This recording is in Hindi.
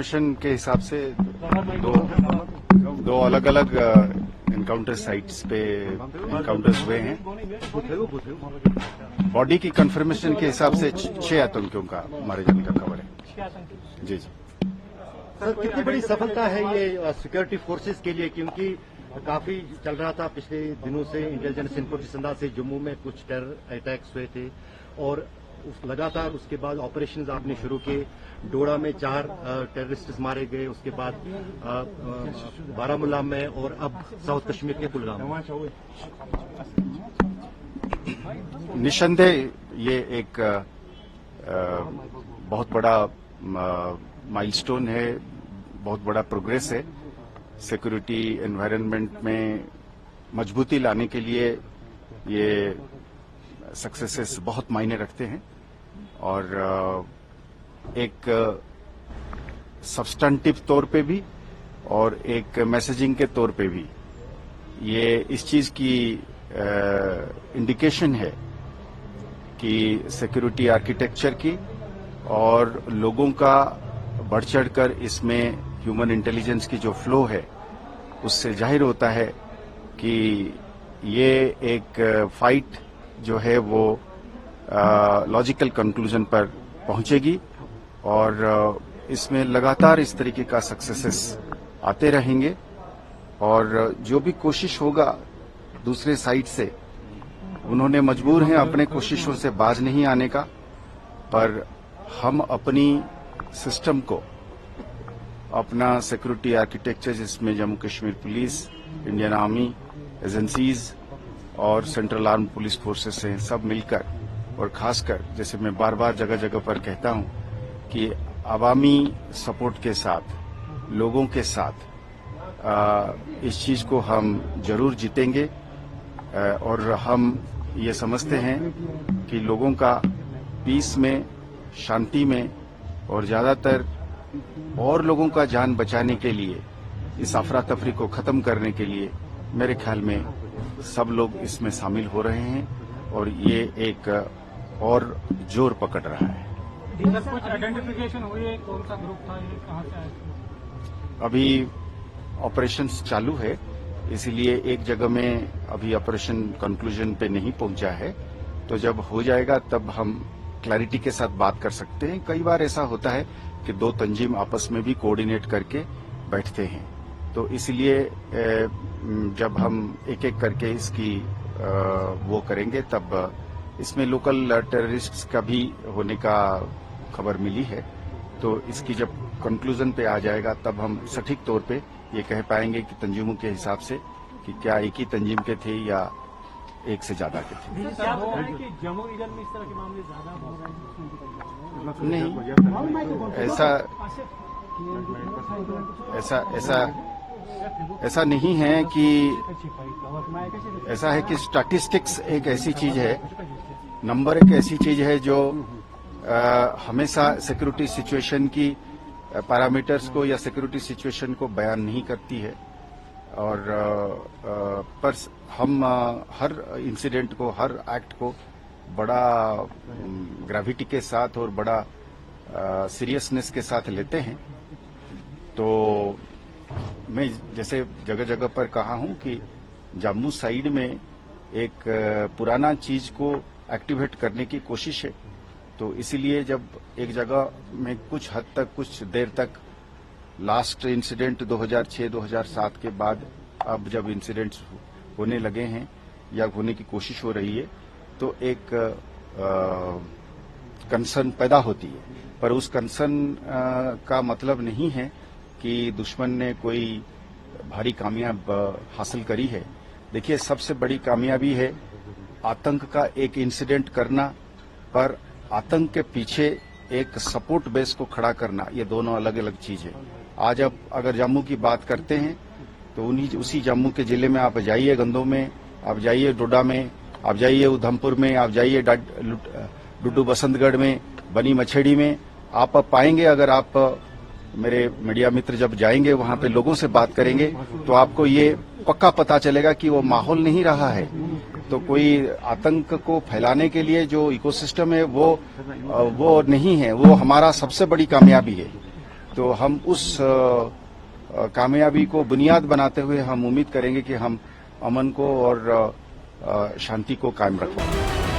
कंफर्मेशन के हिसाब से दो अलग अलग इनकाउंटर साइट्स पे इनकाउंटर्स हुए हैं। बॉडी की कंफर्मेशन के हिसाब से 6 आतंकियों का मारे जाने का खबर है। जी जी सर, कितनी बड़ी सफलता है ये सिक्योरिटी फोर्सेस के लिए, क्योंकि काफी चल रहा था पिछले दिनों से इंटेलिजेंस इनपुट जिस अंदाज से जम्मू में कुछ टेरर अटैक्स हुए थे और लगातार उसके बाद ऑपरेशंस आपने शुरू किए। डोडा में 4 टेररिस्ट मारे गए, उसके बाद बारामूला में और अब साउथ कश्मीर के कुलगाम में। निसंदेह ये एक बहुत बड़ा माइलस्टोन है, बहुत बड़ा प्रोग्रेस है। सिक्योरिटी एनवायरनमेंट में मजबूती लाने के लिए ये सक्सेसेस बहुत मायने रखते हैं और एक सब्सटेंटिव तौर पे भी और एक मैसेजिंग के तौर पे भी ये इस चीज की इंडिकेशन है कि सिक्योरिटी आर्किटेक्चर की और लोगों का बढ़ चढ़कर इसमें ह्यूमन इंटेलिजेंस की जो फ्लो है उससे जाहिर होता है कि ये एक फाइट जो है वो लॉजिकल कंक्लूजन पर पहुंचेगी और इसमें लगातार इस तरीके का सक्सेसेस आते रहेंगे और जो भी कोशिश होगा दूसरे साइड से, उन्होंने मजबूर हैं अपने कोशिशों से बाज नहीं आने का, पर हम अपनी सिस्टम को, अपना सिक्योरिटी आर्किटेक्चर जिसमें Jammu Kashmir police, Indian army, agencies और सेंट्रल आर्म पुलिस फोर्सेस हैं, सब मिलकर और खासकर जैसे मैं बार बार जगह जगह पर कहता हूं कि अवामी सपोर्ट के साथ, लोगों के साथ इस चीज को हम जरूर जीतेंगे और हम ये समझते हैं कि लोगों का पीस में, शांति में और ज्यादातर और लोगों का जान बचाने के लिए, इस अफरा तफरी को खत्म करने के लिए मेरे ख्याल में सब लोग इसमें शामिल हो रहे हैं और ये एक और जोर पकड़ रहा है। कुछ आइडेंटिफिकेशन हुई है, कौन सा ग्रुप था, ये कहां से आया? अभी ऑपरेशंस चालू है, इसीलिए एक जगह में अभी ऑपरेशन कंक्लूजन पे नहीं पहुंचा है, तो जब हो जाएगा तब हम क्लैरिटी के साथ बात कर सकते हैं। कई बार ऐसा होता है कि 2 तंजीम आपस में भी कोऑर्डिनेट करके बैठते हैं, तो इसलिए जब हम एक एक करके इसकी वो करेंगे तब इसमें लोकल टेररिस्ट्स का भी होने का खबर मिली है, तो इसकी जब कंक्लूजन पे आ जाएगा तब हम सटीक तौर पे ये कह पाएंगे कि तंजीमों के हिसाब से कि क्या एक ही तंजीम के थे या एक से ज्यादा के थे। क्या हो रहा है कि जम्मू रीजन में इस तरह के मामले ज्यादा हो रहे हैं? नहीं, ऐसा नहीं है कि ऐसा है कि स्टैटिस्टिक्स एक ऐसी चीज है, नंबर एक ऐसी चीज है जो हमेशा सिक्योरिटी सिचुएशन की पैरामीटर्स को या सिक्योरिटी सिचुएशन को बयान नहीं करती है और पर हम हर इंसिडेंट को, हर एक्ट को बड़ा ग्रेविटी के साथ और बड़ा सीरियसनेस के साथ लेते हैं। तो मैं जैसे जगह जगह पर कहा हूं कि जम्मू साइड में एक पुराना चीज को एक्टिवेट करने की कोशिश है, तो इसीलिए जब एक जगह में कुछ हद तक, कुछ देर तक, लास्ट इंसिडेंट 2006-2007 के बाद अब जब इंसिडेंट्स होने लगे हैं या होने की कोशिश हो रही है, तो एक कंसर्न पैदा होती है, पर उस कंसर्न का मतलब नहीं है कि दुश्मन ने कोई भारी कामयाब हासिल करी है। देखिए, सबसे बड़ी कामयाबी है आतंक का एक इंसिडेंट करना, पर आतंक के पीछे एक सपोर्ट बेस को खड़ा करना, ये दोनों अलग अलग चीज है। आज अब अगर जम्मू की बात करते हैं तो उसी जम्मू के जिले में आप जाइए, गंदों में आप जाइए, डोडा में आप जाइए, उधमपुर में आप जाइए, डुड्डू बसंतगढ़ में, बनी मछेड़ी में, आप पाएंगे, अगर आप मेरे मीडिया मित्र जब जाएंगे वहां पे लोगों से बात करेंगे तो आपको ये पक्का पता चलेगा कि वो माहौल नहीं रहा है। तो कोई आतंक को फैलाने के लिए जो इकोसिस्टम है वो नहीं है, वो हमारा सबसे बड़ी कामयाबी है। तो हम उस कामयाबी को बुनियाद बनाते हुए हम उम्मीद करेंगे कि हम अमन को और शांति को कायम रखें।